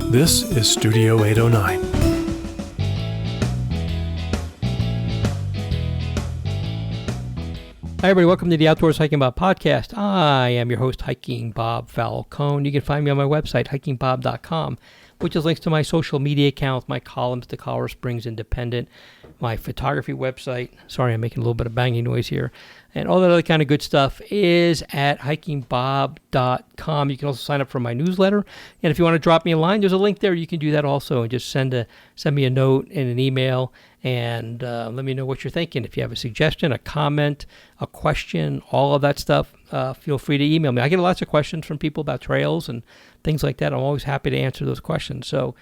This is Studio 809. Hi, everybody. Welcome to the Outdoors Hiking Bob podcast. I am your host, Hiking Bob Falcone. You can find me on my website, hikingbob.com, which is links to my social media accounts, my columns, the Colorado Springs Independent, my photography website. Sorry, I'm making a little bit of banging noise here. And all that other kind of good stuff is at hikingbob.com. You can also sign up for my newsletter. And if you want to drop me a line, there's a link there. You can do that also. And just send me a note and an email and let me know what you're thinking. If you have a suggestion, a comment, a question, all of that stuff, feel free to email me. I get lots of questions from people about trails and things like that. I'm always happy to answer those questions. So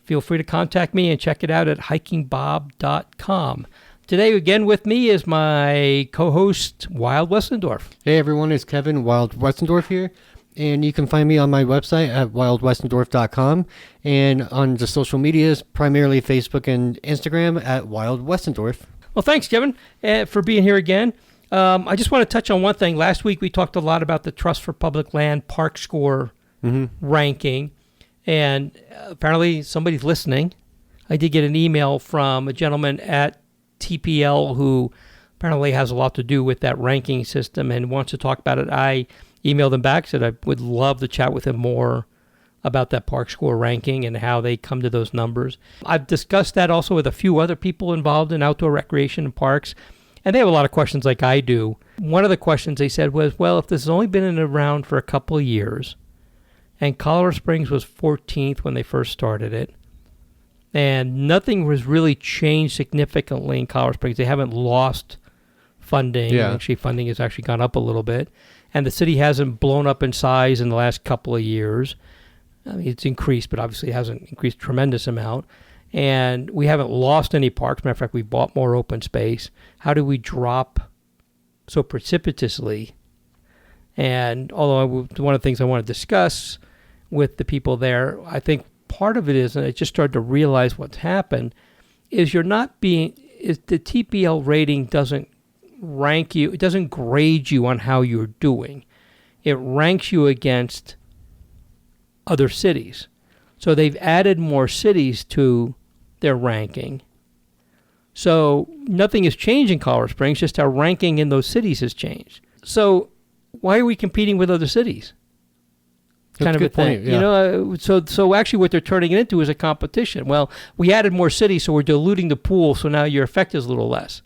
feel free to contact me and check it out at hikingbob.com. Today, again, with me is my co-host, Wild Westendorf. Hey, everyone. It's Kevin, Wild Westendorf here. And you can find me on my website at wildwestendorf.com and on the social medias, primarily Facebook and Instagram at Wild Westendorf. Well, thanks, Kevin, for being here again. I just want to touch on one thing. Last week, we talked a lot about the Trust for Public Land ParkScore ranking. And apparently, somebody's listening. I did get an email from a gentleman at TPL who apparently has a lot to do with that ranking system and wants to talk about it. I emailed him back, said I would love to chat with him more about that ParkScore ranking and how they come to those numbers. I've discussed that also with a few other people involved in outdoor recreation and parks, and they have a lot of questions like I do. One of the questions they said was, well, if this has only been around for a couple of years, and Colorado Springs was 14th when they first started it, and nothing has really changed significantly in Colorado Springs. They haven't lost funding. Yeah. Actually, funding has actually gone up a little bit. And the city hasn't blown up in size in the last couple of years. I mean, it's increased, but obviously it hasn't increased a tremendous amount. And we haven't lost any parks. Matter of fact, we bought more open space. How do we drop so precipitously? And although one of the things I want to discuss with the people there, I think part of it is, and I just started to realize what's happened, is the TPL rating doesn't rank you, it doesn't grade you on how you're doing. It ranks you against other cities. So they've added more cities to their ranking. So nothing has changed in Colorado Springs, just our ranking in those cities has changed. So why are we competing with other cities? Kind of a thing. Point, yeah. You know, so actually what they're turning it into is a competition. Well, we added more cities, so we're diluting the pool, so now your effect is a little less.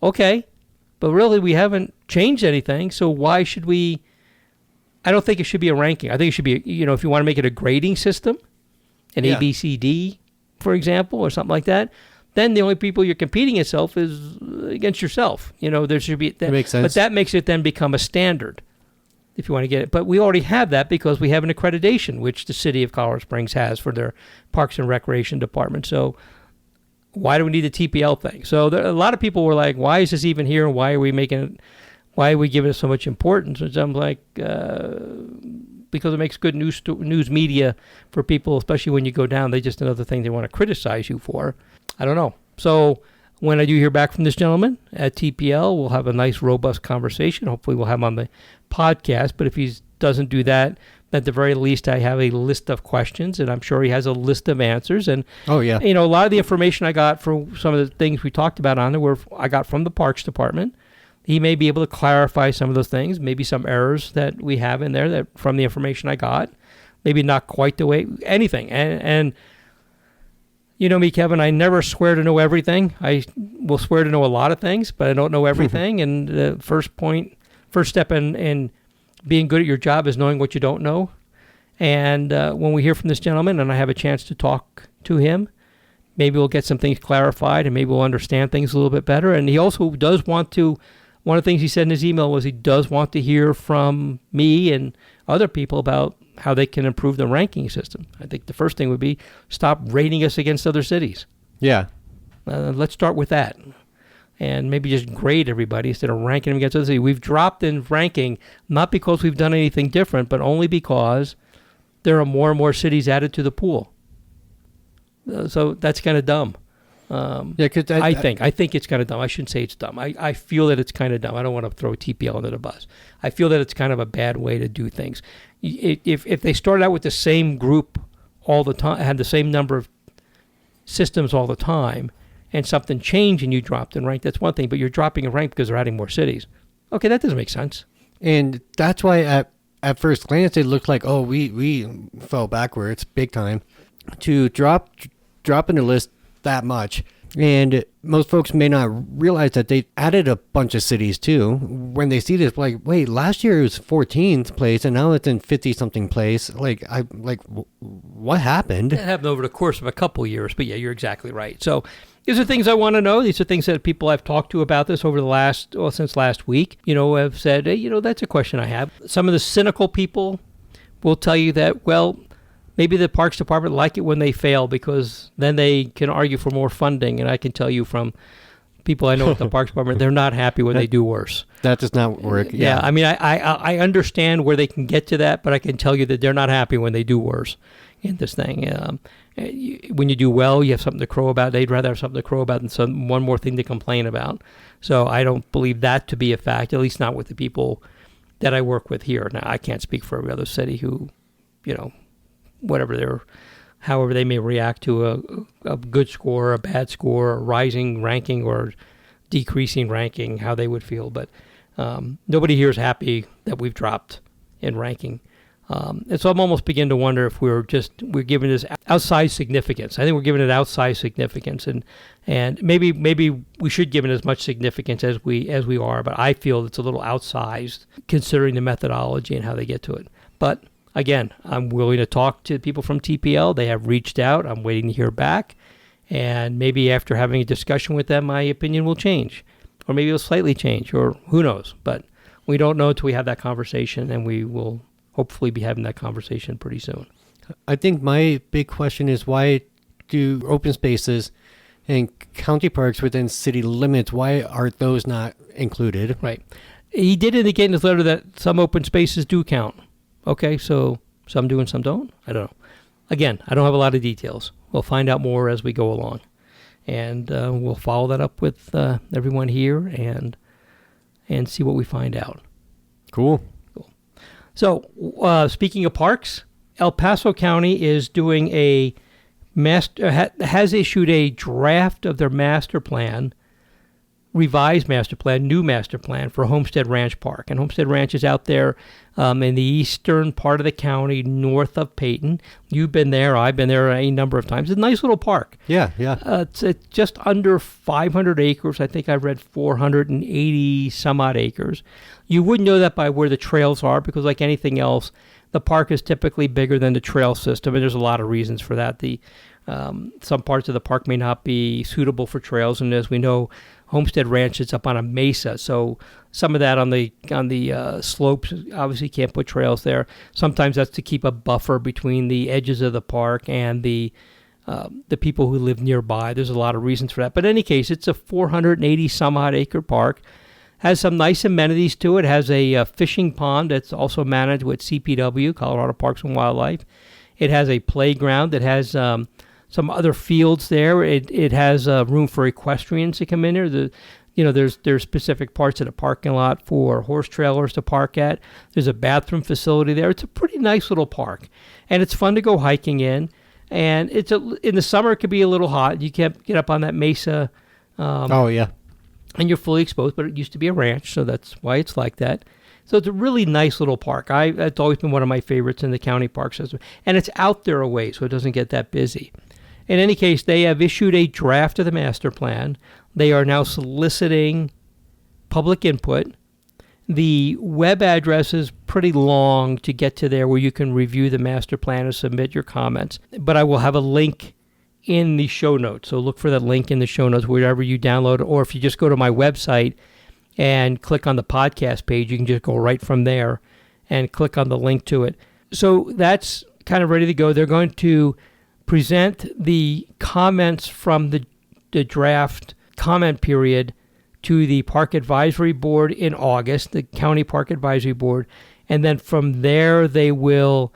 Okay, but really we haven't changed anything, so why should we? I don't think it should be a ranking. I think it should be, if you want to make it a grading system, an A, B, C, D, for example, or something like that, then the only people you're competing yourself is against yourself. There should be that makes sense. But that makes it then become a standard, if you want to get it. But we already have that because we have an accreditation, which the city of Colorado Springs has for their Parks and Recreation Department. So why do we need the TPL thing? So a lot of people were like, why is this even here? Why are we giving it so much importance? And I'm like, because it makes good news media for people, especially when you go down. They just another thing they want to criticize you for. I don't know. So when I do hear back from this gentleman at TPL, we'll have a nice, robust conversation. Hopefully we'll have him on the podcast. But if he doesn't do that, at the very least, I have a list of questions, and I'm sure he has a list of answers. And, oh, yeah. A lot of the information I got for some of the things we talked about on there I got from the Parks Department. He may be able to clarify some of those things, maybe some errors that we have in there that from the information I got, maybe not quite the way, anything. And you know me, Kevin, I never swear to know everything. I will swear to know a lot of things, but I don't know everything. And the first step in being good at your job is knowing what you don't know. And when we hear from this gentleman and I have a chance to talk to him, maybe we'll get some things clarified and maybe we'll understand things a little bit better. And he also does want to, one of the things he said in his email was he does want to hear from me and other people about how they can improve the ranking system. I think the first thing would be stop rating us against other cities. Yeah. Let's start with that. And maybe just grade everybody instead of ranking them against other cities. We've dropped in ranking, not because we've done anything different, but only because there are more and more cities added to the pool. So that's kind of dumb. Yeah, cause I think it's kind of dumb. I shouldn't say it's dumb. I feel that it's kind of dumb. I don't want to throw TPL under the bus. I feel that it's kind of a bad way to do things. If they started out with the same group all the time, had the same number of systems all the time, and something changed and you dropped in rank, that's one thing. But you're dropping in rank because they're adding more cities. Okay, that doesn't make sense. And that's why at first glance it looked like, oh, we fell backwards big time to drop in the list that much. And most folks may not realize that they added a bunch of cities too. When they see this, like, wait, last year it was 14th place and now it's in 50-something place. What happened? That happened over the course of a couple years, but yeah, you're exactly right. So these are things I want to know. These are things that people I've talked to about this over since last week, have said, hey, that's a question I have. Some of the cynical people will tell you that, well, maybe the Parks Department like it when they fail because then they can argue for more funding. And I can tell you from people I know at the Parks Department, they're not happy when they do worse. That does not work. Yeah. I mean, I understand where they can get to that, but I can tell you that they're not happy when they do worse in this thing. When you do well, you have something to crow about. They'd rather have something to crow about than one more thing to complain about. So I don't believe that to be a fact, at least not with the people that I work with here. Now, I can't speak for every other city who, however they may react to a good score, a bad score, a rising ranking or decreasing ranking, how they would feel. But nobody here is happy that we've dropped in ranking. And so I'm almost beginning to wonder if we're giving this outsized significance. I think we're giving it outsized significance, and maybe we should give it as much significance as we are. But I feel it's a little outsized considering the methodology and how they get to it. But again, I'm willing to talk to people from TPL. They have reached out. I'm waiting to hear back, and maybe after having a discussion with them, my opinion will change, or maybe it'll slightly change, or who knows. But we don't know until we have that conversation, and we will hopefully be having that conversation pretty soon. I think my big question is, why do open spaces and county parks within city limits, why are those not included? Right. He did indicate in his letter that some open spaces do count. Okay, so some do and some don't? I don't know. Again, I don't have a lot of details. We'll find out more as we go along. And we'll follow that up with everyone here and see what we find out. Cool. So, speaking of parks, El Paso County is doing has issued a draft of their master plan, revised master plan, new master plan for Homestead Ranch Park. And Homestead Ranch is out there in the eastern part of the county, north of Peyton. You've been there. I've been there a number of times. It's a nice little park. Yeah. It's just under 500 acres. I think I've read 480 some odd acres. You wouldn't know that by where the trails are because, like anything else, the park is typically bigger than the trail system, and there's a lot of reasons for that. Some parts of the park may not be suitable for trails, and as we know, Homestead Ranch is up on a mesa, so some of that on the slopes obviously can't put trails there. Sometimes that's to keep a buffer between the edges of the park and the people who live nearby. There's a lot of reasons for that. But in any case, it's a 480 some odd acre park. Has some nice amenities to it. Has a fishing pond that's also managed with CPW, Colorado Parks and Wildlife. It has a playground that has some other fields there. It has room for equestrians to come in there. There's specific parts of the parking lot for horse trailers to park at. There's a bathroom facility there. It's a pretty nice little park, and it's fun to go hiking in. And in the summer it could be a little hot. You can't get up on that mesa. Oh yeah. And you're fully exposed, but it used to be a ranch, so that's why it's like that. So it's a really nice little park. It's always been one of my favorites in the county park system. And it's out there a way, so it doesn't get that busy. In any case, they have issued a draft of the master plan. They are now soliciting public input. The web address is pretty long to get to there where you can review the master plan and submit your comments. But I will have a link in the show notes. So look for that link in the show notes wherever you download it, or if you just go to my website and click on the podcast page, you can just go right from there and click on the link to it. So that's kind of ready to go. They're going to present the comments from the draft comment period to the Park Advisory Board in August, the County Park Advisory Board, and then from there they will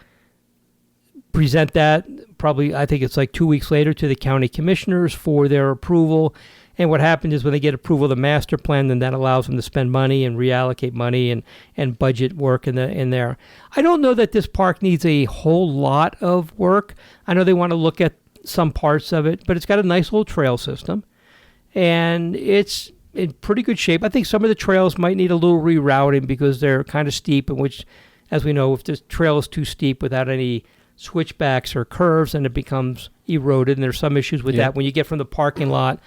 present that probably, I think it's like 2 weeks later, to the county commissioners for their approval, And what happens is when they get approval of the master plan, then that allows them to spend money and reallocate money and budget work in there. I don't know that this park needs a whole lot of work. I know they want to look at some parts of it, but it's got a nice little trail system, and it's in pretty good shape. I think some of the trails might need a little rerouting because they're kind of steep, in which, as we know, if the trail is too steep without any switchbacks or curves, then it becomes eroded, and there's some issues with that when you get from the parking lot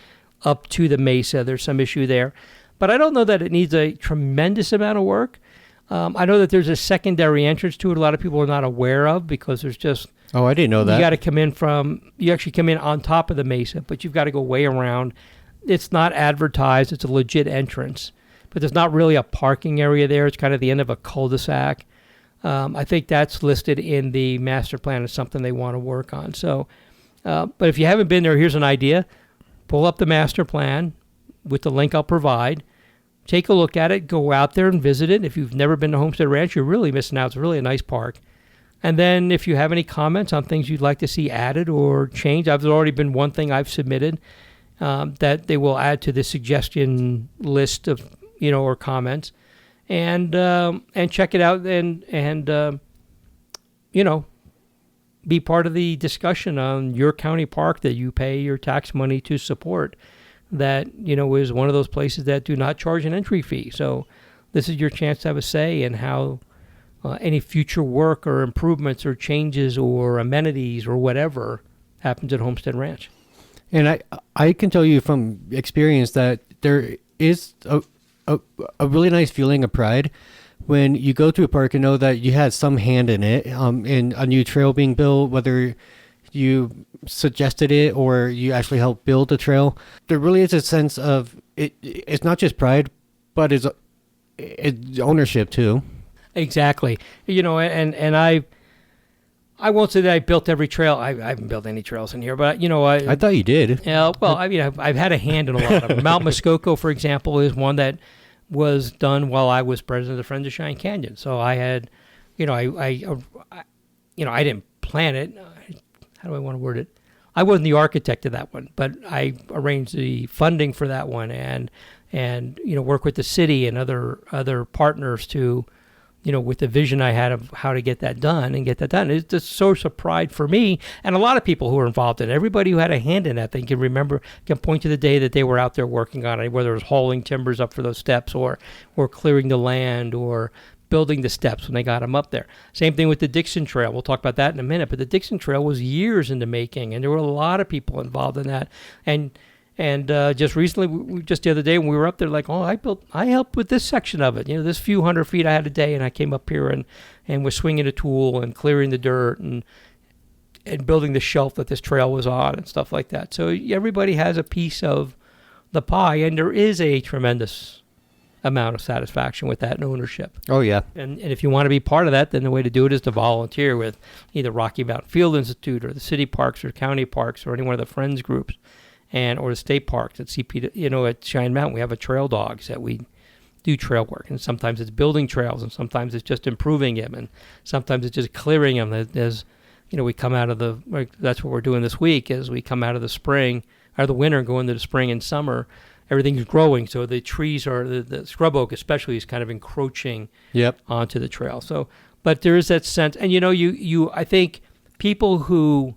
up to the mesa. There's some issue there, but I don't know that it needs a tremendous amount of work. I know that there's a secondary entrance to it. A lot of people are not aware of because there's just I didn't know that. You got to come in you actually come in on top of the mesa, but you've got to go way around. It's not advertised. It's a legit entrance, but there's not really a parking area there. It's kind of the end of a cul-de-sac. I think that's listed in the master plan as something they want to work on. So, but if you haven't been there, here's an idea. Pull up the master plan with the link I'll provide. Take a look at it. Go out there and visit it. If you've never been to Homestead Ranch, you're really missing out. It's really a nice park. And then if you have any comments on things you'd like to see added or changed, there's already been one thing I've submitted that they will add to the suggestion list of, or comments. And check it out and be part of the discussion on your county park that you pay your tax money to support. That is one of those places that do not charge an entry fee. So this is your chance to have a say in how any future work or improvements or changes or amenities or whatever happens at Homestead Ranch. And I can tell you from experience that there is a really nice feeling of pride when you go to a park and know that you had some hand in it, in a new trail being built, whether you suggested it or you actually helped build the trail. There really is a sense of it. It's not just pride, but it's ownership too. Exactly. And I won't say that I built every trail. I haven't built any trails in here, but I thought you did. Yeah. Well, I've had a hand in a lot of them. Mount Muskoka, for example, is one that was done while I was president of Friends of Cheyenne Canyon. So I had, I didn't plan it. How do I want to word it? I wasn't the architect of that one, but I arranged the funding for that one and work with the city and other partners to, with the vision I had of how to get that done. It's a source of pride for me and a lot of people who were involved in it. Everybody who had a hand in that thing can point to the day that they were out there working on it, whether it was hauling timbers up for those steps or clearing the land or building the steps when they got them up there. Same thing with the Dixon Trail. We'll talk about that in a minute, but the Dixon Trail was years in the making, and there were a lot of people involved in that. And just recently, just the other day when we were up there, I helped with this section of it. This few 100 feet I had a day, and I came up here and was swinging a tool and clearing the dirt and building the shelf that this trail was on and stuff like that. So everybody has a piece of the pie, and there is a tremendous amount of satisfaction with that and ownership. Oh, yeah. And if you want to be part of that, then the way to do it is to volunteer with either Rocky Mountain Field Institute or the city parks or county parks or any one of the friends groups or the state parks at CP. At Cheyenne Mountain, we have a trail dogs that we do trail work. And sometimes it's building trails and sometimes it's just improving them and sometimes it's just clearing them. As we come out of that's what we're doing this week as we come out of the spring or the winter and go into the spring and summer. Everything's growing, so the trees are the scrub oak especially is kind of encroaching onto the trail. So, but there is that sense, and I think people who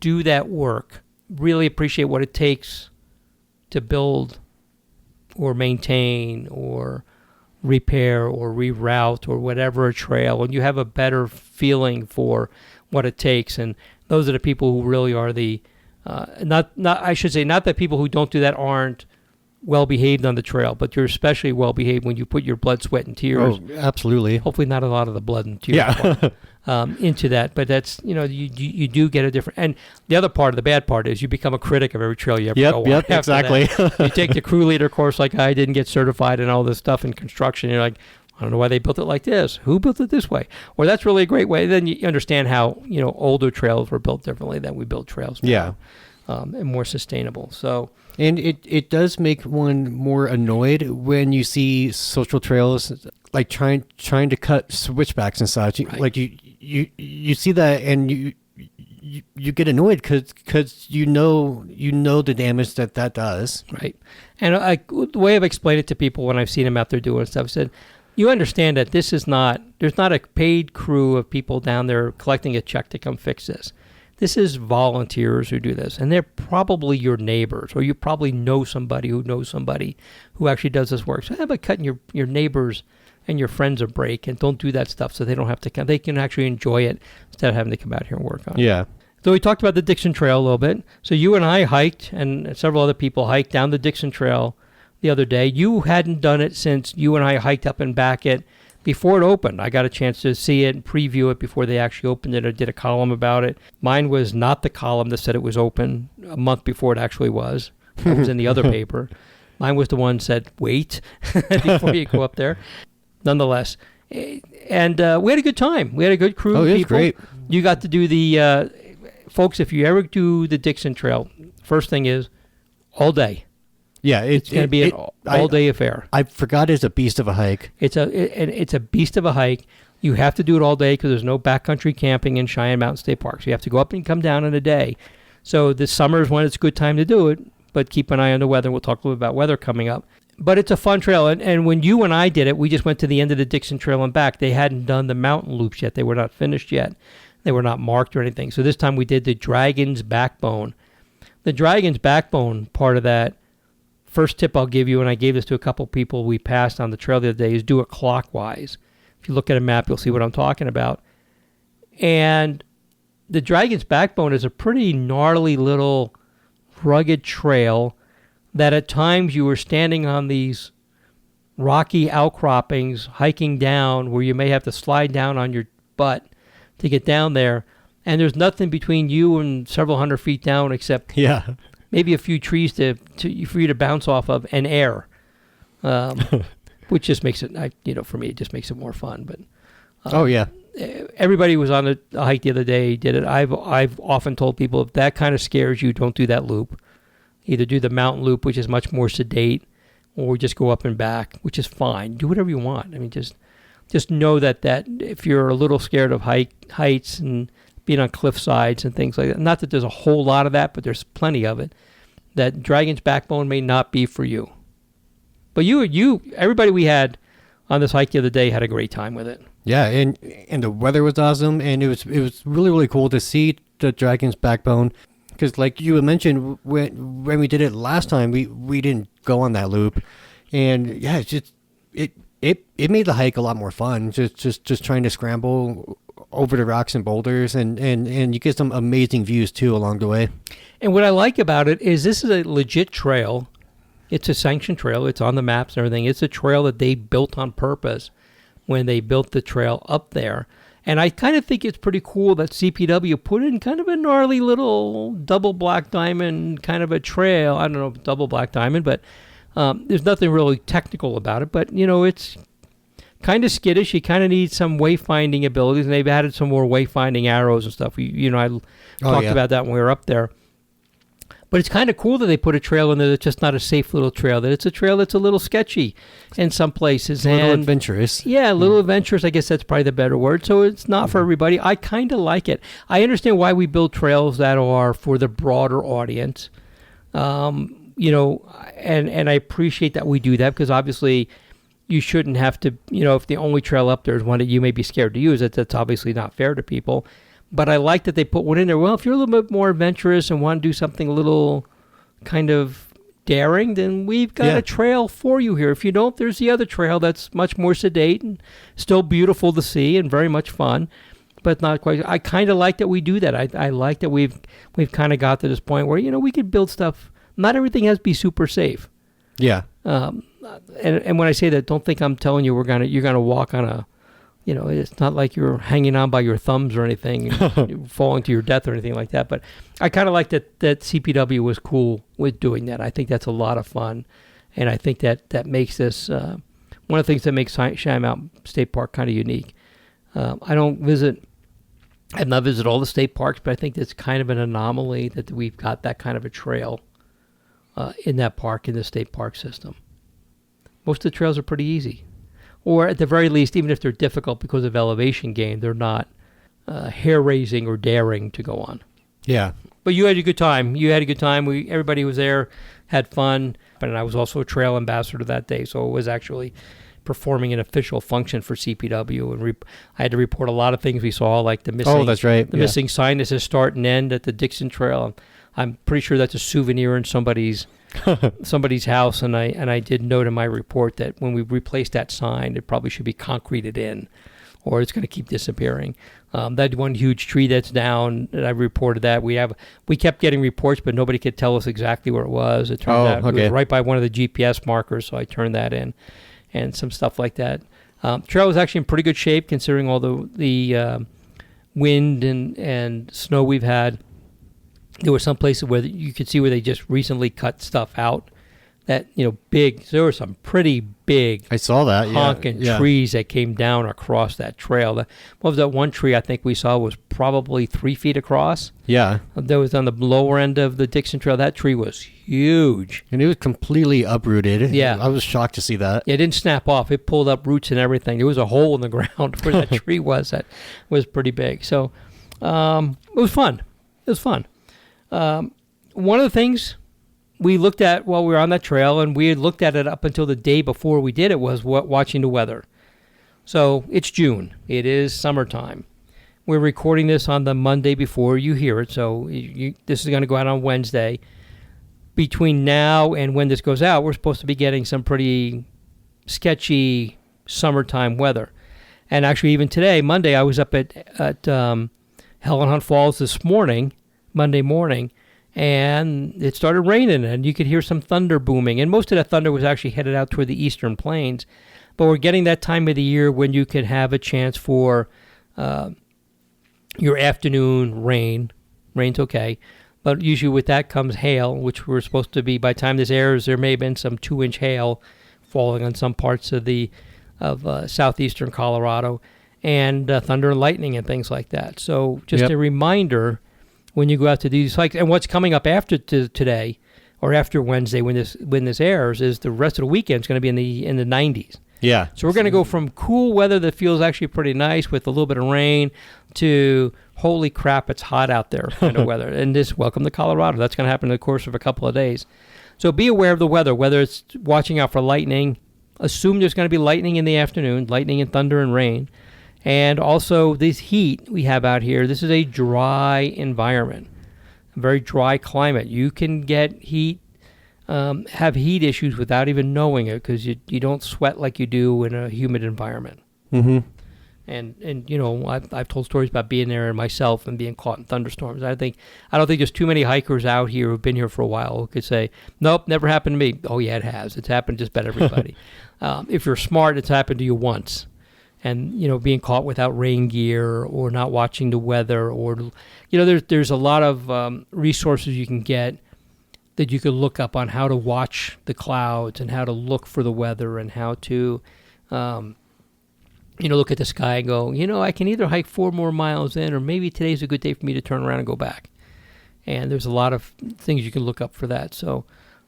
do that work really appreciate what it takes to build or maintain or repair or reroute or whatever a trail, and you have a better feeling for what it takes. And those are the people who really are not that people who don't do that aren't well behaved on the trail, but you're especially well behaved when you put your blood, sweat, and tears. Oh, absolutely. Hopefully, not a lot of the blood and tears into that, but that's you do get a different. And the other part of the bad part is you become a critic of every trail you ever go on. Yep, exactly. You take the crew leader course like I did and get certified and all this stuff in construction. You're like, I don't know why they built it like this. Who built it this way? Or that's really a great way. Then you understand how older trails were built differently than we build trails now. Yeah. And more sustainable. So, and it does make one more annoyed when you see social trails like trying to cut switchbacks and such. Right. Like you see that and you get annoyed because you know the damage that does. Right. And the way I've explained it to people when I've seen them out there doing stuff, I said, you understand that there's not a paid crew of people down there collecting a check to come fix this. This is volunteers who do this, and they're probably your neighbors, or you probably know somebody who knows somebody who actually does this work. So how about cutting your neighbors and your friends a break, and don't do that stuff so they don't have to come. They can actually enjoy it instead of having to come out here and work on it. Yeah. So we talked about the Dixon Trail a little bit. So you and I hiked, and several other people hiked down the Dixon Trail the other day. You hadn't done it since you and I hiked up and back it before it opened. I got a chance to see it and preview it before they actually opened it. I did a column about it. Mine was not the column that said it was open a month before it actually was. It was in the other paper. Mine was the one that said, wait, before you go up there. Nonetheless. And we had a good time. We had a good crew of people. Oh, it was great. You got to do the, folks, if you ever do the Dixon Trail, first thing is all day. Yeah, it's going to be an all-day affair. I forgot it's a beast of a hike. It's a beast of a hike. You have to do it all day because there's no backcountry camping in Cheyenne Mountain State Park. So you have to go up and come down in a day. So this summer is when it's a good time to do it, but keep an eye on the weather. We'll talk a little bit about weather coming up. But it's a fun trail. And when you and I did it, we just went to the end of the Dixon Trail and back. They hadn't done the mountain loops yet. They were not finished yet. They were not marked or anything. So this time we did the Dragon's Backbone. The Dragon's Backbone part of that, first tip I'll give you, and I gave this to a couple people we passed on the trail the other day, is do it clockwise. If you look at a map, you'll see what I'm talking about. And the Dragon's Backbone is a pretty gnarly little rugged trail that at times you were standing on these rocky outcroppings, hiking down where you may have to slide down on your butt to get down there. And there's nothing between you and several hundred feet down except maybe a few trees for you to bounce off of and air, which just makes it, for me, it just makes it more fun. But everybody was on a hike the other day, did it. I've often told people if that kind of scares you, don't do that loop. Either do the mountain loop, which is much more sedate, or just go up and back, which is fine. Do whatever you want. I mean, just know that if you're a little scared of heights and being on cliff sides and things like that, not that there's a whole lot of that, but there's plenty of it, that Dragon's Backbone may not be for you. But everybody we had on this hike the other day had a great time with it. Yeah, and the weather was awesome, and it was really, really cool to see the Dragon's Backbone. Because like you had mentioned, when we did it last time, we didn't go on that loop. And yeah, it's just it made the hike a lot more fun. Just trying to scramble over the rocks and boulders, and you get some amazing views too along the way. And what I like about it is this is a legit trail. It's a sanctioned trail. It's on the maps and everything. It's a trail that they built on purpose when they built the trail up there. And I kind of think it's pretty cool that CPW put in kind of a gnarly little double black diamond kind of a trail. I don't know if double black diamond, but there's nothing really technical about it. But, it's kind of skittish. You kind of need some wayfinding abilities, and they've added some more wayfinding arrows and stuff. I talked about that when we were up there. But it's kind of cool that they put a trail in there that's just not a safe little trail, that it's a trail that's a little sketchy in some places. A little adventurous. Yeah, a little adventurous. I guess that's probably the better word. So it's not for everybody. I kind of like it. I understand why we build trails that are for the broader audience. And I appreciate that we do that, because obviously you shouldn't have to, if the only trail up there is one that you may be scared to use, that's obviously not fair to people. But I like that they put one in there. Well, if you're a little bit more adventurous and want to do something a little kind of daring, then we've got a trail for you here. If you don't, there's the other trail that's much more sedate and still beautiful to see and very much fun, but not quite. I kind of like that we do that. I like that we've kind of got to this point where, we could build stuff. Not everything has to be super safe. Yeah. And when I say that, don't think I'm telling you you're gonna walk on a, it's not like you're hanging on by your thumbs or anything, falling to your death or anything like that. But I kind of like that CPW was cool with doing that. I think that's a lot of fun. And I think that makes this one of the things that makes Cheyenne Mountain State Park kind of unique. I've not visited all the state parks, but I think it's kind of an anomaly that we've got that kind of a trail in that park, in the state park system. Most of the trails are pretty easy. Or at the very least, even if they're difficult because of elevation gain, they're not hair-raising or daring to go on. Yeah. But you had a good time. Everybody was there, had fun. And I was also a trail ambassador that day, so it was actually performing an official function for CPW. And I had to report a lot of things we saw, like the missing. Oh, that's right. The missing sinuses start and end at the Dixon Trail. I'm pretty sure that's a souvenir in somebody's house. And I did note in my report that when we replace that sign, it probably should be concreted in, or it's going to keep disappearing. That one huge tree that's down, I reported that. We kept getting reports, but nobody could tell us exactly where it was. It turned out it was right by one of the GPS markers, so I turned that in, and some stuff like that. Trail was actually in pretty good shape considering all the wind and snow we've had. There were some places where you could see where they just recently cut stuff out. That, big, there were some pretty big I saw that, honking trees that came down across that trail. What was that one tree I think we saw was probably 3 feet across? Yeah. That was on the lower end of the Dixon Trail. That tree was huge. And it was completely uprooted. Yeah. I was shocked to see that. It didn't snap off. It pulled up roots and everything. There was a hole in the ground where that tree was that was pretty big. So it was fun. One of the things we looked at while we were on that trail, and we had looked at it up until the day before we did it, was watching the weather. So it's June. It is summertime. We're recording this on the Monday before you hear it, so this is going to go out on Wednesday. Between now and when this goes out, we're supposed to be getting some pretty sketchy summertime weather. And actually, even today, Monday, I was up at Helen Hunt Falls this morning, Monday morning, and it started raining, and you could hear some thunder booming. And most of that thunder was actually headed out toward the eastern plains. But we're getting that time of the year when you can have a chance for your afternoon rain. Rain's okay. But usually with that comes hail, which we're supposed to be, by the time this airs, there may have been some 2-inch hail falling on some parts of southeastern Colorado, and thunder and lightning and things like that. So just a reminder, when you go out to these hikes, and what's coming up after today or after Wednesday when this airs, is the rest of the weekend is going to be in the 90s. Yeah. So we're going to go from cool weather that feels actually pretty nice with a little bit of rain to holy crap, it's hot out there kind of weather. And this, welcome to Colorado. That's going to happen in the course of a couple of days. So be aware of the weather, whether it's watching out for lightning. Assume there's going to be lightning in the afternoon, lightning and thunder and rain. And also this heat we have out here, this is a dry environment, a very dry climate. You can get heat, have heat issues without even knowing it, because you don't sweat like you do in a humid environment. Mm-hmm. And I've told stories about being there myself and being caught in thunderstorms. I don't think there's too many hikers out here who've been here for a while who could say, nope, never happened to me. Oh yeah, it has. It's happened to just about everybody. If you're smart, it's happened to you once. And, being caught without rain gear or not watching the weather, or, there's a lot of resources you can get that you could look up on how to watch the clouds and how to look for the weather and how to, look at the sky and go, I can either hike 4 more miles in, or maybe today's a good day for me to turn around and go back. And there's a lot of things you can look up for that. So,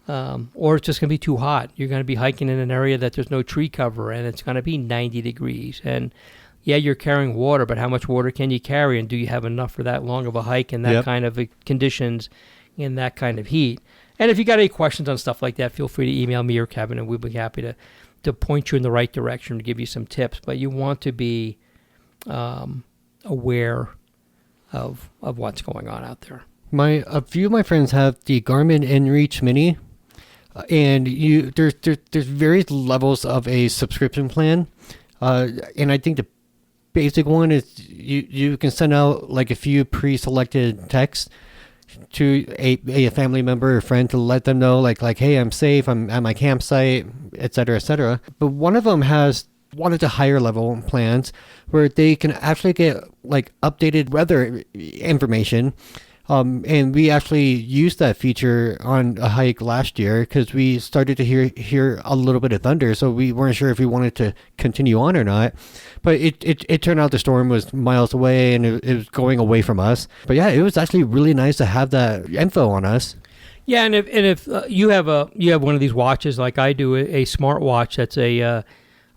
or it's just going to be too hot. You're going to be hiking in an area that there's no tree cover, and it's going to be 90 degrees. And yeah, you're carrying water, but how much water can you carry? And do you have enough for that long of a hike in that kind of conditions, in that kind of heat? And if you got any questions on stuff like that, feel free to email me or Kevin, and we'll be happy to point you in the right direction, to give you some tips. But you want to be aware of what's going on out there. A few of my friends have the Garmin InReach Mini, and there's various levels of a subscription plan, and I think the basic one is you can send out like a few pre-selected texts to a family member or friend to let them know like hey, I'm safe, I'm at my campsite, etc., etc. But one of them has one of the higher level plans where they can actually get like updated weather information. And we actually used that feature on a hike last year because we started to hear a little bit of thunder, so we weren't sure if we wanted to continue on or not. But it turned out the storm was miles away and it was going away from us. But yeah, it was actually really nice to have that info on us. Yeah, and if you have one of these watches like I do, a smart watch that's a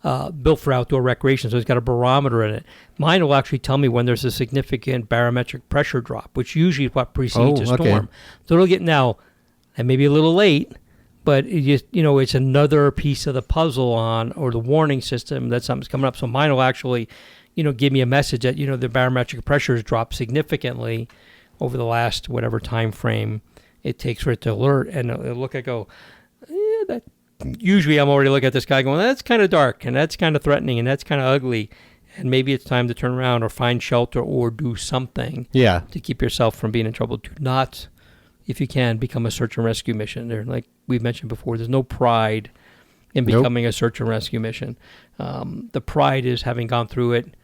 built for outdoor recreation, so it's got a barometer in it. Mine will actually tell me when there's a significant barometric pressure drop, which usually is what precedes a storm. Okay. So it'll get now, and maybe a little late, but it just, it's another piece of the puzzle or the warning system that something's coming up. So mine will actually, give me a message that, the barometric pressure has dropped significantly over the last whatever time frame it takes for it to alert. And it'll look, I go, that. Usually I'm already looking at this guy going, that's kind of dark, and that's kind of threatening, and that's kind of ugly, and maybe it's time to turn around or find shelter or do something to keep yourself from being in trouble. Do not, if you can, become a search and rescue mission. There, like we've mentioned before, there's no pride in becoming a search and rescue mission. The pride is having gone through it,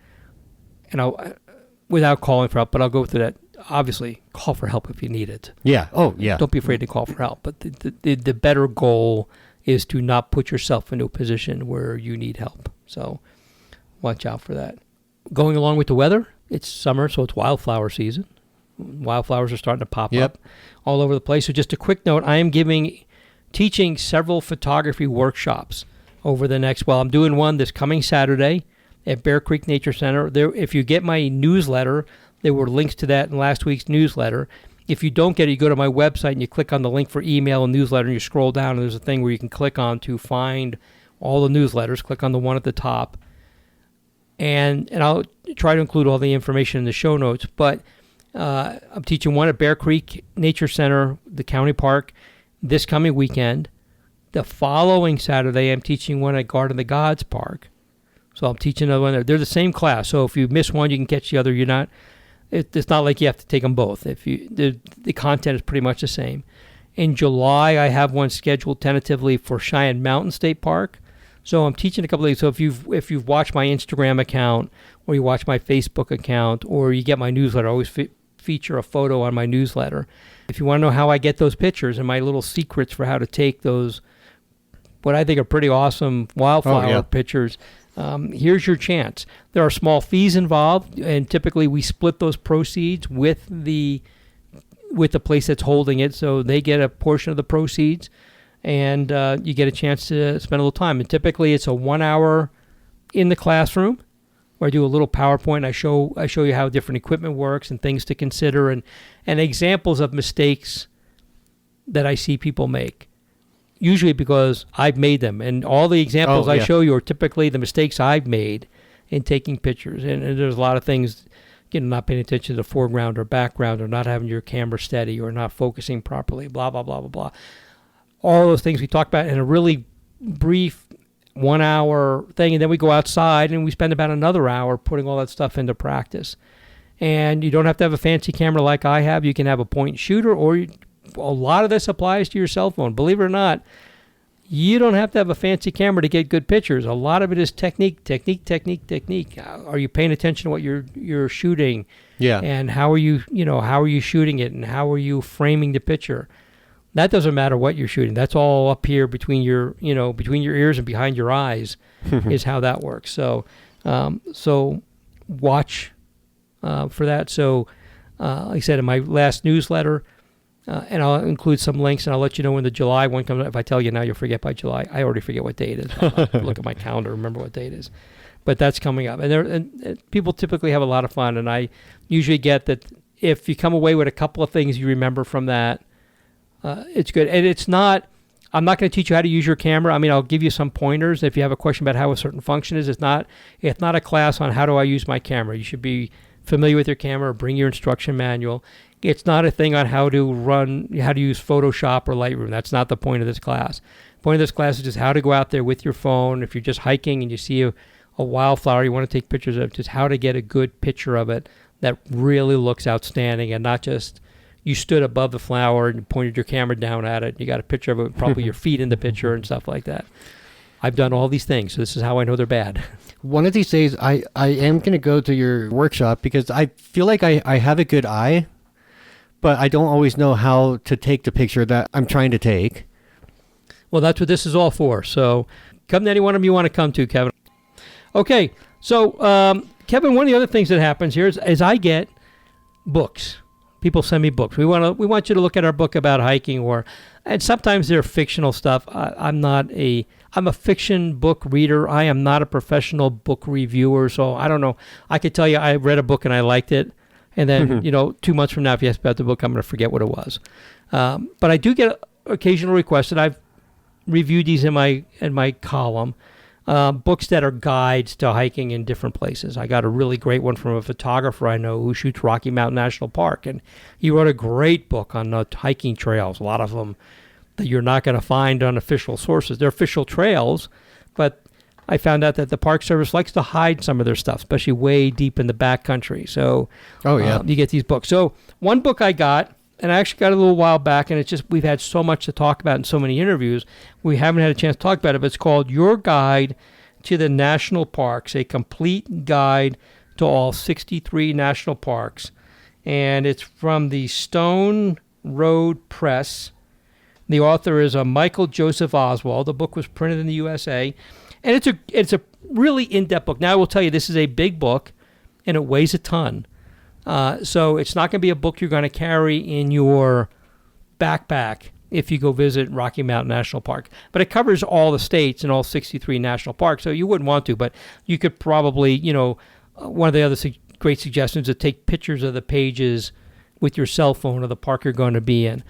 and without calling for help, but I'll go through that. Obviously, call for help if you need it. Yeah. Oh, yeah. Don't be afraid to call for help. But the better goal is to not put yourself into a position where you need help. So watch out for that. Going along with the weather, it's summer, so it's wildflower season. Wildflowers are starting to pop up all over the place. So just a quick note, I am teaching several photography workshops over the next, I'm doing one this coming Saturday at Bear Creek Nature Center. There, if you get my newsletter, there were links to that in last week's newsletter. If you don't get it, you go to my website and you click on the link for email and newsletter, and you scroll down, and there's a thing where you can click on to find all the newsletters. Click on the one at the top. And I'll try to include all the information in the show notes. But I'm teaching one at Bear Creek Nature Center, the county park, this coming weekend. The following Saturday, I'm teaching one at Garden of the Gods Park. So I'm teaching another one there. They're the same class. So if you miss one, you can catch the other. It's not like you have to take them both. The content is pretty much the same. In July, I have one scheduled tentatively for Cheyenne Mountain State Park. So I'm teaching a couple of these. So if you've watched my Instagram account, or you watch my Facebook account, or you get my newsletter, I always feature a photo on my newsletter. If you want to know how I get those pictures and my little secrets for how to take those, what I think are pretty awesome wildflower pictures, here's your chance. There are small fees involved, and typically we split those proceeds with the place that's holding it, so they get a portion of the proceeds, and you get a chance to spend a little time. And typically it's a 1 hour in the classroom where I do a little PowerPoint. I show you how different equipment works and things to consider, and examples of mistakes that I see people make. Usually because I've made them. And all the examples I show you are typically the mistakes I've made in taking pictures. And there's a lot of things, not paying attention to the foreground or background, or not having your camera steady, or not focusing properly, blah, blah, blah, blah, blah. All those things we talk about in a really brief 1 hour thing. And then we go outside and we spend about another hour putting all that stuff into practice. And you don't have to have a fancy camera like I have. You can have a point and shooter, or a lot of this applies to your cell phone. Believe it or not, you don't have to have a fancy camera to get good pictures. A lot of it is technique. Are you paying attention to what you're shooting? Yeah. And how are you shooting it, and how are you framing the picture? That doesn't matter what you're shooting. That's all up here between your ears and behind your eyes is how that works. So watch for that. So like I said in my last newsletter, and I'll include some links, and I'll let you know when the July one comes out. If I tell you now, you'll forget by July. I already forget what date it is. I'll look at my calendar, remember what date it is. But that's coming up. And people typically have a lot of fun, and I usually get that if you come away with a couple of things you remember from that, it's good. And it's not, I'm not going to teach you how to use your camera. I mean, I'll give you some pointers if you have a question about how a certain function is. It's not a class on how do I use my camera. You should be familiar with your camera, bring your instruction manual. It's not a thing on how to use Photoshop or Lightroom. That's not the point of this class. The point of this class is just how to go out there with your phone. If you're just hiking and you see a wildflower you want to take pictures of, just how to get a good picture of it that really looks outstanding, and not just you stood above the flower and pointed your camera down at it. You got a picture of it, probably your feet in the picture and stuff like that. I've done all these things, so this is how I know they're bad. One of these days, I am going to go to your workshop because I feel like I have a good eye, but I don't always know how to take the picture that I'm trying to take. Well, that's what this is all for. So come to any one of them you want to come to, Kevin. Okay, so Kevin, one of the other things that happens here is I get books. people send me books. We want you to look at our book about hiking, and sometimes they're fictional stuff. I'm a fiction book reader. I am not a professional book reviewer, so I don't know. I could tell you I read a book and I liked it, and then 2 months from now, if you ask about the book, I'm going to forget what it was. But I do get occasional requests, and I've reviewed these in my column. Books that are guides to hiking in different places. I got a really great one from a photographer I know who shoots Rocky Mountain National Park, and he wrote a great book on hiking trails, a lot of them that you're not going to find on official sources. They're official trails, but I found out that the Park Service likes to hide some of their stuff, especially way deep in the backcountry. So you get these books. So one book I got, and I actually got it a little while back, and it's just we've had so much to talk about in so many interviews, we haven't had a chance to talk about it, but it's called Your Guide to the National Parks, a complete guide to all 63 national parks. And it's from the Stone Road Press. The author is Michael Joseph Oswald. The book was printed in the USA. And it's a really in-depth book. Now, I will tell you, this is a big book, and it weighs a ton. So it's not going to be a book you're going to carry in your backpack if you go visit Rocky Mountain National Park. But it covers all the states and all 63 national parks, so you wouldn't want to. But you could probably, one of the other great suggestions is to take pictures of the pages with your cell phone of the park you're going to be in.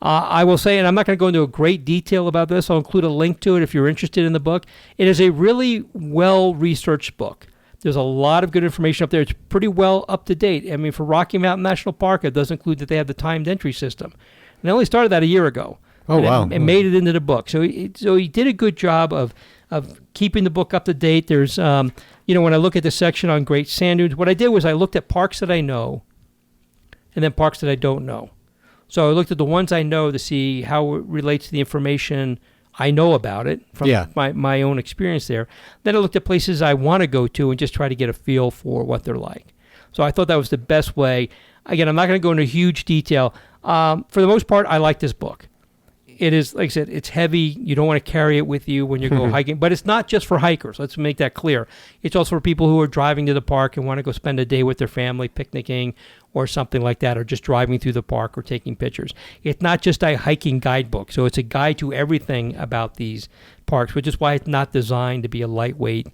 I will say, and I'm not going to go into a great detail about this, I'll include a link to it if you're interested in the book. It is a really well-researched book. There's a lot of good information up there. It's pretty well up to date. I mean, for Rocky Mountain National Park, it does include that they have the timed entry system. And they only started that a year ago. Oh, wow. And made it into the book. So he did a good job of keeping the book up to date. There's, when I look at the section on Great Sand Dunes, what I did was I looked at parks that I know and then parks that I don't know. So I looked at the ones I know to see how it relates to the information I know about it from my own experience there. Then I looked at places I want to go to and just try to get a feel for what they're like. So I thought that was the best way. Again, I'm not going to go into huge detail. For the most part, I like this book. It is, like I said, it's heavy. You don't want to carry it with you when you go hiking. But it's not just for hikers. Let's make that clear. It's also for people who are driving to the park and want to go spend a day with their family picnicking or something like that, or just driving through the park or taking pictures. It's not just a hiking guidebook. So it's a guide to everything about these parks, which is why it's not designed to be a lightweight,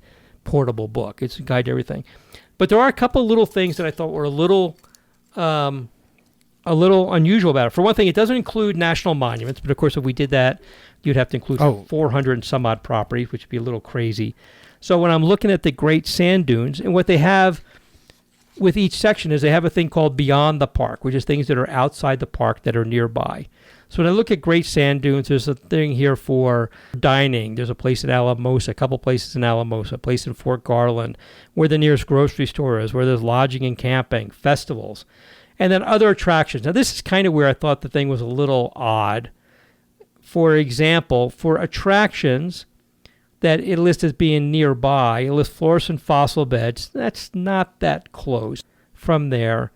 portable book. It's a guide to everything. But there are a couple little things that I thought were a little unusual about it. For one thing, it doesn't include national monuments, but of course, if we did that, you'd have to include 400 and some odd properties, which would be a little crazy. So when I'm looking at the Great Sand Dunes, and what they have with each section is they have a thing called Beyond the Park, which is things that are outside the park that are nearby. So when I look at Great Sand Dunes, there's a thing here for dining. There's a place in Alamosa, a couple places in Alamosa, a place in Fort Garland, where the nearest grocery store is, where there's lodging and camping, festivals. And then other attractions. Now, this is kind of where I thought the thing was a little odd. For example, for attractions that it lists as being nearby, it lists fluorescent fossil beds. That's not that close from there.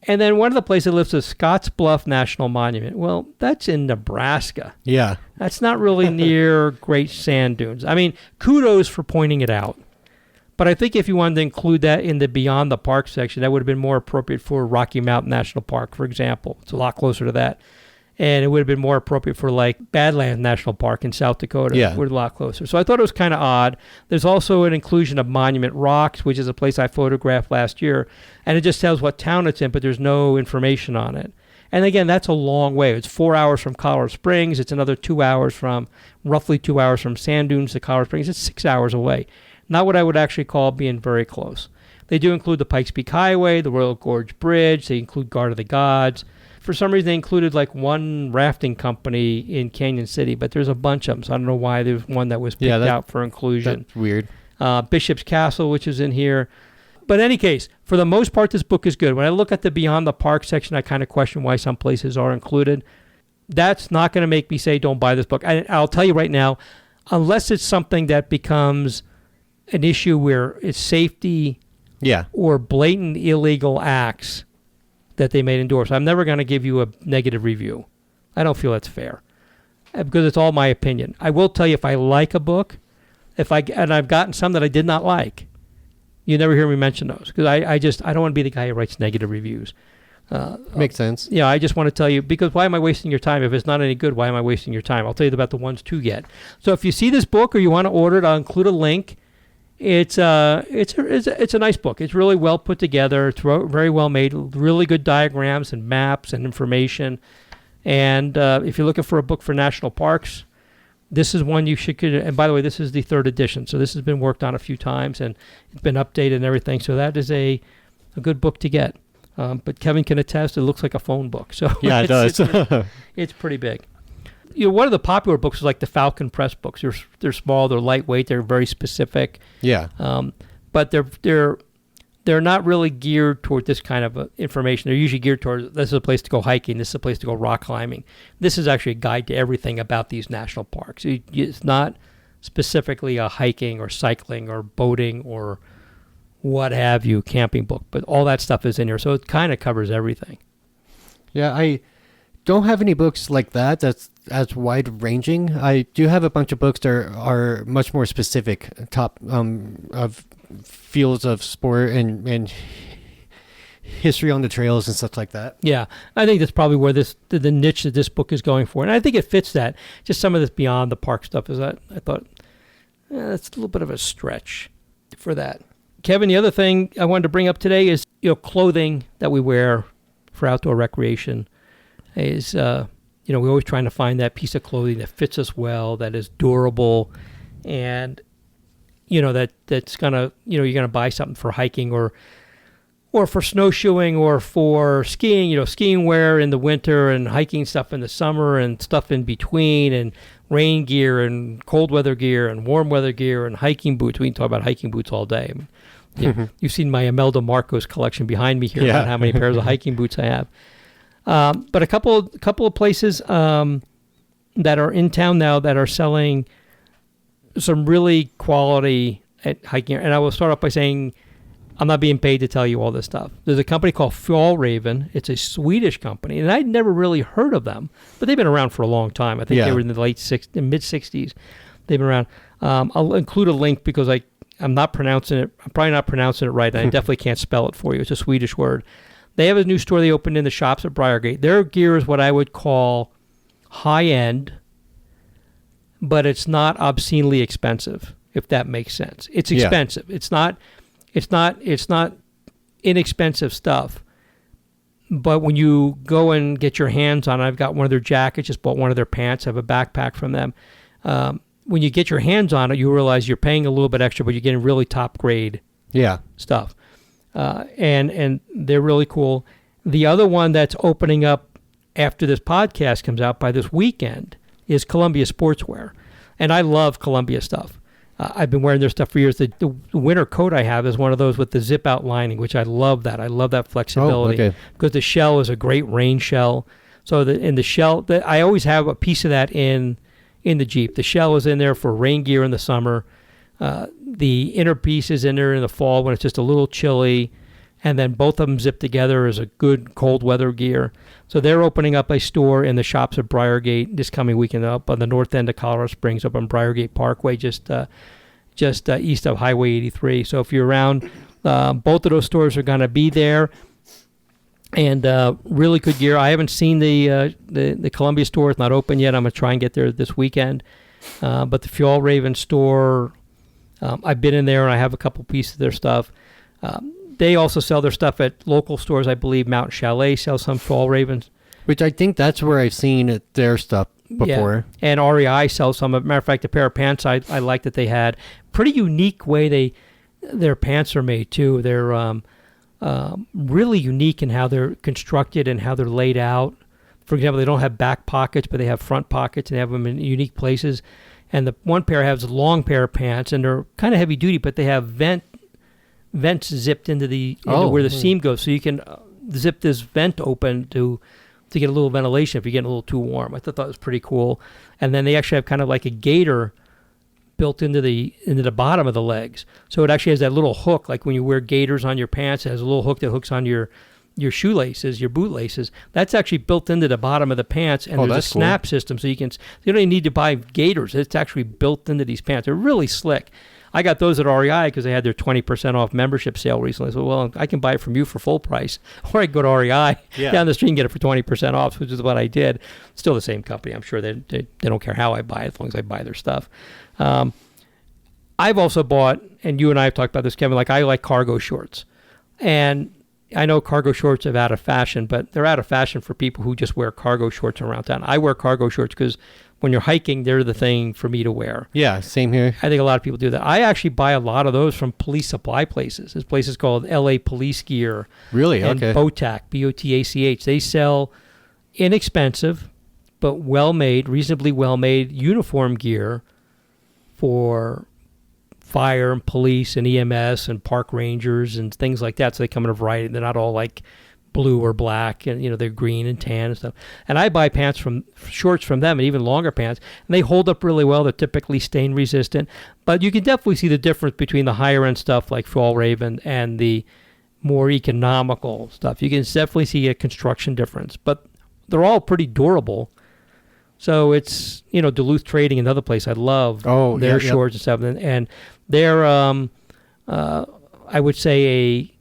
And then one of the places it lists is Scotts Bluff National Monument. Well, that's in Nebraska. Yeah. That's not really near Great Sand Dunes. I mean, kudos for pointing it out. But I think if you wanted to include that in the Beyond the Park section, that would have been more appropriate for Rocky Mountain National Park, for example. It's a lot closer to that. And it would have been more appropriate for, like, Badlands National Park in South Dakota. Yeah. We're a lot closer. So I thought it was kind of odd. There's also an inclusion of Monument Rocks, which is a place I photographed last year. And it just tells what town it's in, but there's no information on it. And again, that's a long way. It's 4 hours from Colorado Springs. It's another 2 hours roughly 2 hours from Sand Dunes to Colorado Springs. It's 6 hours away. Not what I would actually call being very close. They do include the Pikes Peak Highway, the Royal Gorge Bridge. They include Guard of the Gods. For some reason, they included like one rafting company in Canyon City, but there's a bunch of them, so I don't know why there's one that was picked out for inclusion. That's weird. Bishop's Castle, which is in here. But in any case, for the most part, this book is good. When I look at the Beyond the Park section, I kind of question why some places are included. That's not going to make me say don't buy this book. I'll tell you right now, unless it's something that becomes an issue where it's safety or blatant illegal acts that they may endorse, I'm never going to give you a negative review. I don't feel that's fair because it's all my opinion. I will tell you if I like a book, and I've gotten some that I did not like, you never hear me mention those because I don't want to be the guy who writes negative reviews. Makes sense. Yeah, I just want to tell you, because why am I wasting your time? If it's not any good, why am I wasting your time? I'll tell you about the ones to get. So if you see this book or you want to order it, I'll include a link. It's a nice book. It's really well put together. It's very well made. Really good diagrams and maps and information. And if you're looking for a book for national parks, this is one you should. And by the way, this is the 3rd edition, so this has been worked on a few times and it's been updated and everything. So that is a good book to get. But Kevin can attest, it looks like a phone book. So yeah, it does. It's pretty big. One of the popular books is like the Falcon Press books. They're small, they're lightweight, they're very specific. Yeah. But they're not really geared toward this kind of information. They're usually geared toward, this is a place to go hiking, this is a place to go rock climbing. This is actually a guide to everything about these national parks. It's not specifically a hiking or cycling or boating or what have you, camping book, but all that stuff is in here. So it kind of covers everything. Yeah, I don't have any books like that that's as wide ranging. I do have a bunch of books that are much more specific, of fields of sport and history on the trails and stuff like that. Yeah, I think that's probably where the niche that this book is going for, and I think it fits that. Just some of this beyond the park stuff is that I thought that's a little bit of a stretch for that. Kevin, the other thing I wanted to bring up today is clothing that we wear for outdoor recreation. Is we're always trying to find that piece of clothing that fits us well, that is durable, and that's gonna you're gonna buy something for hiking or for snowshoeing or for skiing. Skiing wear in the winter and hiking stuff in the summer and stuff in between, and rain gear and cold weather gear and warm weather gear and hiking boots. We can talk about hiking boots all day. You've seen my Imelda Marcos collection behind me here, about how many pairs of hiking boots I have. But a couple of places that are in town now that are selling some really quality at hiking. And I will start off by saying I'm not being paid to tell you all this stuff. There's a company called Fjällräven. It's a Swedish company, and I'd never really heard of them, but they've been around for a long time. I think they were in the mid-60s. They've been around. I'll include a link because I'm not pronouncing it. I'm probably not pronouncing it right, and I definitely can't spell it for you. It's a Swedish word. They have a new store they opened in the shops at Briargate. Their gear is what I would call high-end, but it's not obscenely expensive, if that makes sense. It's expensive. Yeah. It's not inexpensive stuff. But when you go and get your hands on it, I've got one of their jackets, just bought one of their pants, I have a backpack from them. When you get your hands on it, you realize you're paying a little bit extra, but you're getting really top grade stuff. And they're really cool. The other one that's opening up after this podcast comes out by this weekend is Columbia Sportswear. And I love Columbia stuff. I've been wearing their stuff for years. The winter coat I have is one of those with the zip-out lining, which I love that. I love that flexibility because the shell is a great rain shell. So in the shell, I always have a piece of that in the Jeep. The shell is in there for rain gear in the summer. The inner piece is in there in the fall when it's just a little chilly, and then both of them zip together as a good cold weather gear. So they're opening up a store in the shops at Briargate this coming weekend up on the north end of Colorado Springs, up on Briargate Parkway, just east of Highway 83. So if you're around, both of those stores are going to be there, and really good gear. I haven't seen the Columbia store; it's not open yet. I'm going to try and get there this weekend. But the Fjällräven store, I've been in there and I have a couple pieces of their stuff. They also sell their stuff at local stores. I believe Mountain Chalet sells some Fjällrävens. Which I think that's where I've seen their stuff before. Yeah. And REI sells some. As a matter of fact, a pair of pants I like that they had. Pretty unique way their pants are made too. They're really unique in how they're constructed and how they're laid out. For example, they don't have back pockets, but they have front pockets, and they have them in unique places. And the one pair has a long pair of pants, and they're kind of heavy duty, but they have vents zipped into where the seam goes, so you can zip this vent open to get a little ventilation if you're getting a little too warm. I thought that was pretty cool. And then they actually have kind of like a gaiter built into the bottom of the legs, so it actually has that little hook, like when you wear gaiters on your pants, it has a little hook that hooks on your shoelaces, your boot laces. That's actually built into the bottom of the pants, and there's a snap system, so you don't even need to buy gaiters. It's actually built into these pants. They're really slick. I got those at REI because they had their 20% off membership sale recently. So, well, I can buy it from you for full price, or I can go to REI down the street and get it for 20% off, which is what I did. Still the same company. I'm sure they don't care how I buy it as long as I buy their stuff. I've also bought, and you and I have talked about this, Kevin, like I like cargo shorts. And I know cargo shorts are out of fashion, but they're out of fashion for people who just wear cargo shorts around town. I wear cargo shorts because when you're hiking, they're the thing for me to wear. Yeah, same here. I think a lot of people do that. I actually buy a lot of those from police supply places. There's places called LA Police Gear. Really? And Okay. BOTAC, BOTACH. They sell inexpensive but well-made, reasonably well-made uniform gear for fire and police and EMS and park rangers and things like that. So they come in a variety. They're not all like blue or black, and they're green and tan and stuff. And I buy shorts from them, and even longer pants, and they hold up really well. They're typically stain resistant, but you can definitely see the difference between the higher end stuff like Fjallraven and the more economical stuff. You can definitely see a construction difference, but they're all pretty durable. So it's, Duluth Trading, another place I love their shorts and stuff. And they're, I would say, a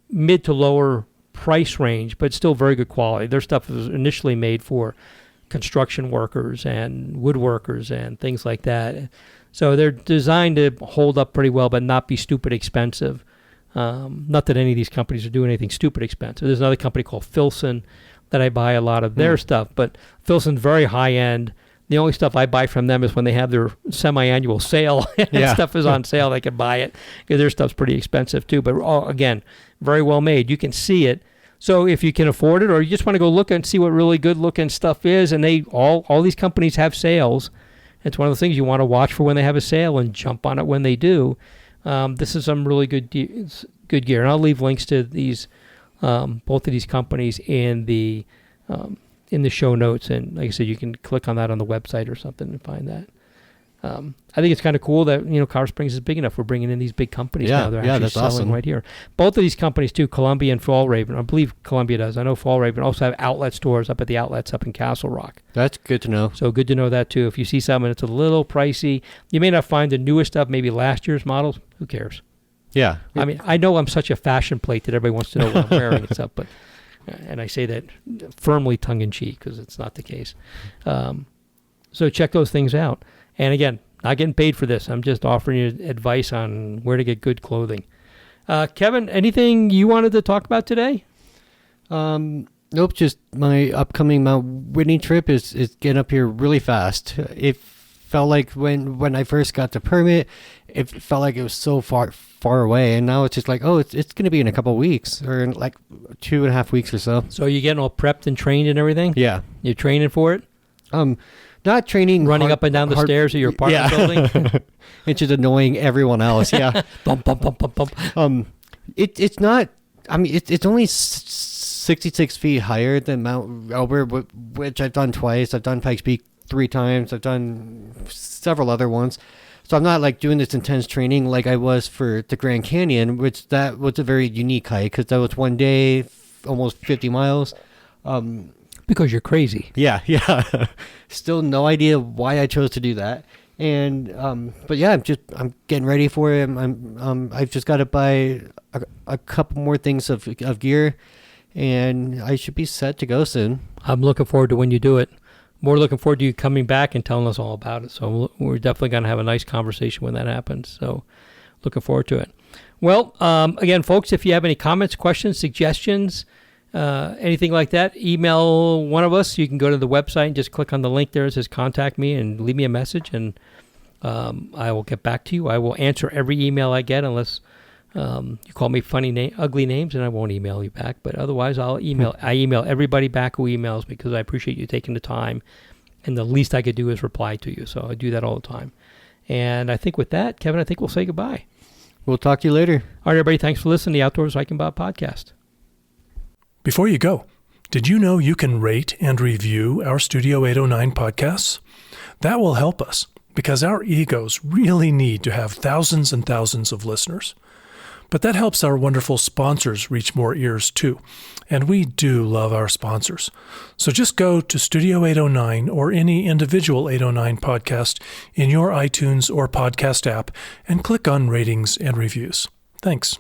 mid to lower price range, but still very good quality. Their stuff was initially made for construction workers and woodworkers and things like that. So they're designed to hold up pretty well, but not be stupid expensive. Not that any of these companies are doing anything stupid expensive. There's another company called Filson that I buy a lot of their stuff, but Filson's very high end. The only stuff I buy from them is when they have their semi-annual sale and stuff is on sale. I can buy it because their stuff's pretty expensive too. But again, very well made. You can see it. So if you can afford it, or you just want to go look and see what really good looking stuff is, and all these companies have sales. It's one of the things you want to watch for when they have a sale and jump on it when they do. This is some really good gear, and I'll leave links to these both of these companies in the show notes. And like I said, you can click on that on the website or something and find that. I think it's kind of cool that Colorado Springs is big enough. We're bringing in these big companies now. They're actually that's selling awesome. right here. Both of these companies too, Columbia and Fjallraven. I believe Columbia does. I know Fjallraven also have outlet stores up at the outlets up in Castle Rock. That's good to know. So good to know that too. If you see something that's a little pricey, you may not find the newest stuff, maybe last year's models. Who cares? Yeah. I mean, I know I'm such a fashion plate that everybody wants to know what I'm wearing and stuff, but and I say that firmly tongue-in-cheek because it's not the case. So check those things out. And again, not getting paid for this. I'm just offering you advice on where to get good clothing. Kevin, anything you wanted to talk about today? Nope, just my upcoming Mount Whitney trip is getting up here really fast. It felt like when I first got the permit, it felt like it was so far away, and now it's just like, it's going to be in a couple of weeks, or in like 2.5 weeks or so. So you're getting all prepped and trained and everything? Yeah. You're training for it? Not training. Running up and down the stairs of your apartment building? It's just annoying everyone else, yeah. Bump, bump, bump, bump, bump. It's not, I mean, it's only 66 feet higher than Mount Elbert, which I've done twice. I've done Pikes Peak 3 times. I've done several other ones. So I'm not like doing this intense training like I was for the Grand Canyon, which that was a very unique hike because that was one day, almost 50 miles. Because you're crazy. Yeah. Still no idea why I chose to do that. And but yeah, I'm getting ready for it. I've just got to buy a couple more things of gear, and I should be set to go soon. I'm looking forward to when you do it. More looking forward to you coming back and telling us all about it. So we're definitely going to have a nice conversation when that happens. So looking forward to it. Well, again, folks, if you have any comments, questions, suggestions, anything like that, email one of us. You can go to the website and just click on the link there. It says contact me and leave me a message, and I will get back to you. I will answer every email I get unless you call me ugly names, and I won't email you back. But otherwise, I email everybody back who emails because I appreciate you taking the time, and the least I could do is reply to you. So I do that all the time. And I think with that, Kevin, I think we'll say goodbye. We'll talk to you later. All right, everybody, thanks for listening to the Outdoors Hiking Bob podcast. Before you go, did you know you can rate and review our Studio 809 podcasts? That will help us because our egos really need to have thousands and thousands of listeners. But that helps our wonderful sponsors reach more ears too. And we do love our sponsors. So just go to Studio 809 or any individual 809 podcast in your iTunes or podcast app and click on ratings and reviews. Thanks.